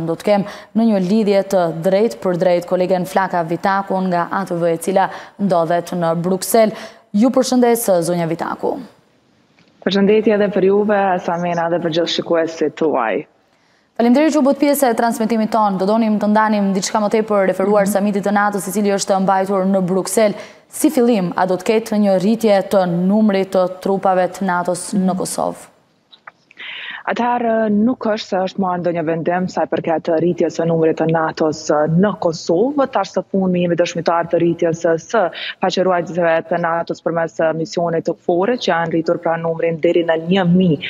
do të kem në një lidhje të drejt për drejt kolegen Flaka Vitakun nga ATV e cila ndodhet në Bruksel. Ju përshëndes, zonja Vitaku. Përshëndetje edhe për juve, Samena, dhe për gjithë shikuesit tuaj. Faleminderit që u bët pjesë e transmetimit tonë. Do donim të ndanim diçka më tepër referuar samitit të NATO-s, i cili është mbajtur në Bruksel. Si fillim, a do të ketë një rritje të numrit të trupave të NATO-s në Kosovë? Atëherë nuk është se është marrë ndonjë vendim sa i përket rritjes së numrit të NATO-s në Kosovë. Tash së fundmi jemi dëshmitar të rritjes së paqëruesve të NATO-s përmes misionit të KFOR-it që janë rritur pra numrin deri në 1000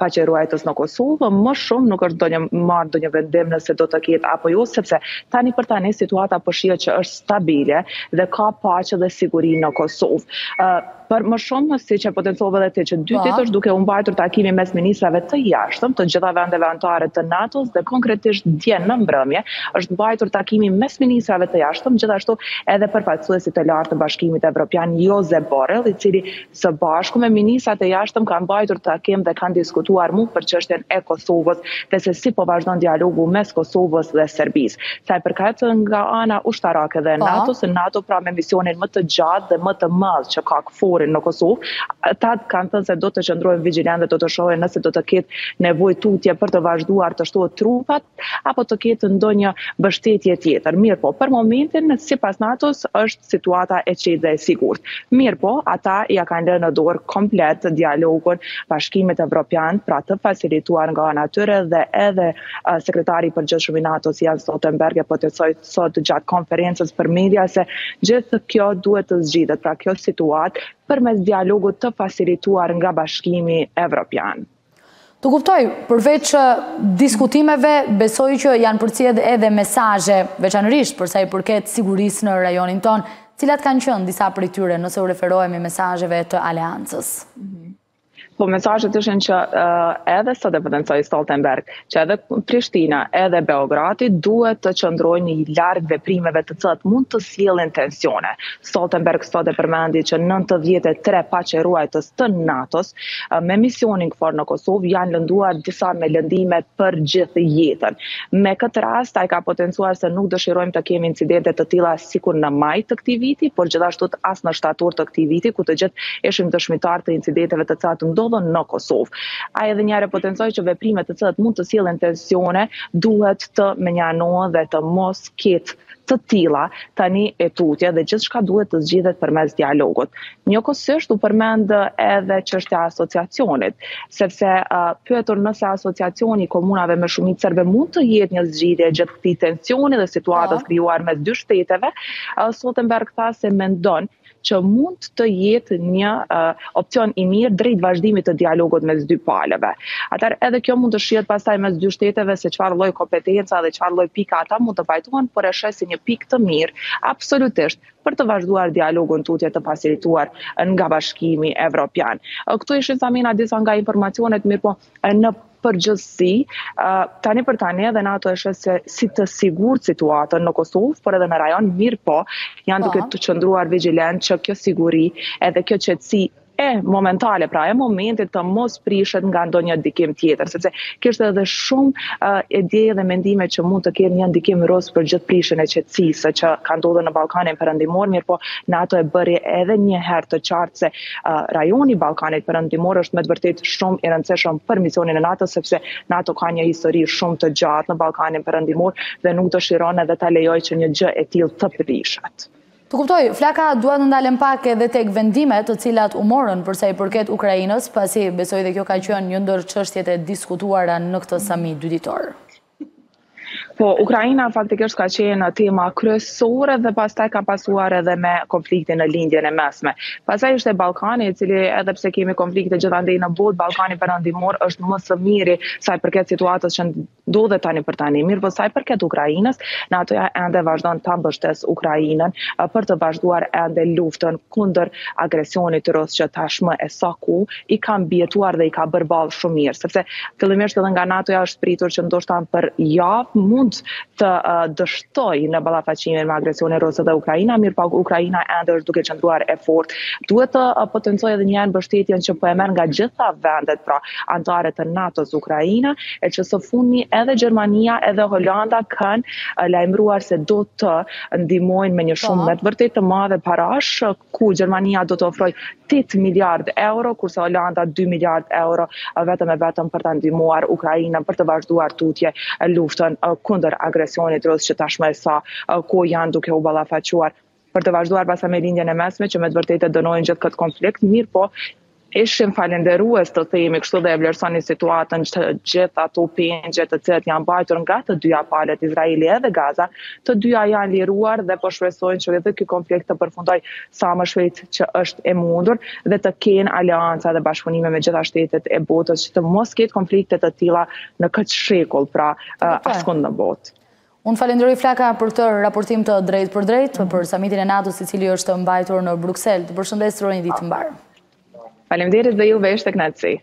paqërues në Kosovë. Më shumë nuk është marrë ndonjë vendim nëse do të ketë apo jo, sepse tani për tani situata po shihet që është stabile dhe ka paqe dhe siguri në Kosovë. Për më shumë, si që potencove dhe ti që 2 ditë është duke u mbajtur takimi mes ministrave të jashtëm të gjitha vendeve anëtare të NATO-s dhe konkretisht dje në mbrëmje është mbajtur takimi mes ministrave të jashtëm, gjithashtu edhe përfaqësuesit të lartë të Bashkimit Evropian Josep Borrell, i cili së bashku me ministrat e jashtëm kanë mbajtur takim dhe kanë diskutuar më për çështjen e Kosovës dhe se si po vazhdon dialogu mes Kosovës dhe Serbisë. Sa i përket nga ana ushtarake dhe NATO-s, NATO pra me misionin më të gjatë dhe më të madh që ka KFOR në Kosovë, ata kanë thënë se do të qëndrojnë vigjilant dhe do të shohin nëse do të ketë nevojë tutje për të vazhduar të shtohet trupat apo të ketë ndonjë mbështetje tjetër. Mirë po, për momentin sipas NATO-s është situata e qetë dhe e sigurt. Mirë po, ata ja kanë lënë në dorë komplet dialogun Bashkimit Evropian, pra të facilituar nga ana tyre dhe edhe sekretari i përgjithshëm i NATO-s Jens Stoltenberg po të thosë sot gjatë konferencës për media se gjithë kjo duhet të zgjidhet, pra kjo situatë përmes dialogut të facilituar nga Bashkimi Evropian. Të kuptoj, përveç diskutimeve, besoj që janë përcjell edhe mesazhe, veçanërisht për sa i përket sigurisë në rajonin ton, cilat kanë qenë disa prej tyre nëse u referohemi mesazheve të aleancës. Po mesazhet ishin që edhe sot e potencoi Stoltenberg që edhe Prishtina edhe Beogradi duhet të qëndrojnë larg veprimeve të cilat mund të sjellin tensione. Stoltenberg sot e përmendi që 93 paqërues të NATO-s me misionin KFOR në Kosovë janë lënduar disa me lëndime për gjithë jetën. Me këtë rast ai ka potencuar se nuk dëshirojmë të kemi incidente të tilla sikur në maj të këtij viti, por gjithashtu as në shtator të këtij viti ku të gjithë ishim dëshmitar të incidenteve të cilat ndodhen në Kosovë. Ai edhe njëherë potencoi që veprimet të cilat mund të sjellin tensione duhet të menjanohen dhe të mos ketë të tilla tani e tutje dhe gjithçka duhet të zgjidhet përmes dialogut. Njëkohësisht u përmend edhe çështja e asociacionit, sepse pyetur nëse asociacioni i komunave me shumicë serbe mund të jetë një zgjidhje gjatë këtij tensioni dhe situatës krijuar mes dy shteteve, Stoltenberg tha se mendon që mund të jetë një opcion i mirë drejt vazhdimit të dialogut mes dy palëve. Atëherë edhe kjo mund të shihet pastaj mes dy shteteve se çfarë lloj kompetenca dhe çfarë lloj pika ata mund të pajtohen, por e sheh si një pikë të mirë, absolutisht, për të vazhduar dialogun tutje të facilituar nga Bashkimi Evropian. Këtu ishin Samina disa nga informacionet, mirë po në përgjithësi, tani për tani edhe NATO e sheh se si të sigurt situatën në Kosovë, por edhe në rajon, mirë po, janë duke të qëndruar vigjilent që kjo siguri edhe kjo qetësi momentale, pra e momentit të mos prishet nga ndonjë ndikim tjetër, sepse kishte edhe shumë ide dhe mendime që mund të kenë një ndikim rreth për gjithë prishjen e qetësisë që ka ndodhur në Ballkanin Perëndimor, mirë po NATO e bëri edhe një herë të qartë se rajoni i Ballkanit Perëndimor është me të vërtetë shumë i rëndësishëm për misionin e NATO, sepse NATO ka një histori shumë të gjatë në Ballkanin Perëndimor dhe nuk dëshiron edhe ta lejojë që një gjë e tillë të prishet. Të kuptoj, Flaka, dua të ndalem pak edhe tek vendimet të cilat u morën përsa i përket Ukrainës, pasi besoj dhe kjo ka qenë një ndër çështjet e diskutuara në këtë samit dyditor. Po, Ukraina faktikisht ka qenë tema kryesore dhe pastaj ka pasuar edhe me konfliktin në lindjen e mesme. Pastaj ishte Ballkani, i cili edhe pse kemi konflikte gjithandej në botë, Ballkani Perëndimor është më së miri sa i përket situatës që ndodhet tani për tani. Mirë, po sa i përket Ukrainës, NATO ende vazhdon ta mbështesë Ukrainën për të vazhduar ende luftën kundër agresionit rus që tashmë e sa ku i ka mbijetuar dhe i ka bërë ballë shumë mirë, sepse fillimisht edhe nga NATO-ja është pritur që ndoshta për javë mund të dështoj në ballafaqimin me agresionin rus dhe Ukraina, mirë pa Ukraina ende është duke qëndruar e fortë. Duhet të potencojë edhe një herë mbështetjen që po e merr nga gjitha vendet, pra anëtare të NATO-s Ukraina, e që së fundmi edhe Gjermania edhe Holanda kanë lajmëruar se do të ndihmojnë me një shumë me të vërtet të madhe parash, ku Gjermania do të ofrojë 8 miliard euro, kurse Holanda 2 miliard euro vetëm për të ndihmuar Ukrainën për të vazhduar tutje luftën kundër agresionit rus që tashmë sa ku janë duke u ballafaquar për të vazhduar pastaj me lindjen e mesme që me të vërtetë dënojnë gjithë këtë konflikt, mirë po ishim falenderues të themi kështu dhe e vlerësoni situatën që gjithë ato pengje të cilat janë mbajtur nga të dyja palët, Izraeli edhe Gaza, të dyja janë liruar dhe po shpresojnë që edhe ky konflikt të përfundojë sa më shpejt që është e mundur dhe të kenë aleanca dhe bashkëpunime me gjitha shtetet e botës që të mos ketë konflikte të tilla në këtë shekull, pra askund në botë. Unë falenderoj Flaka për këtë raportim të drejt për drejt për samitin e NATO-s i cili është mbajtur në Bruksel. Të përshëndes, një ditë të mbarë. Faleminderit dhe juve, ishte kënaqësi.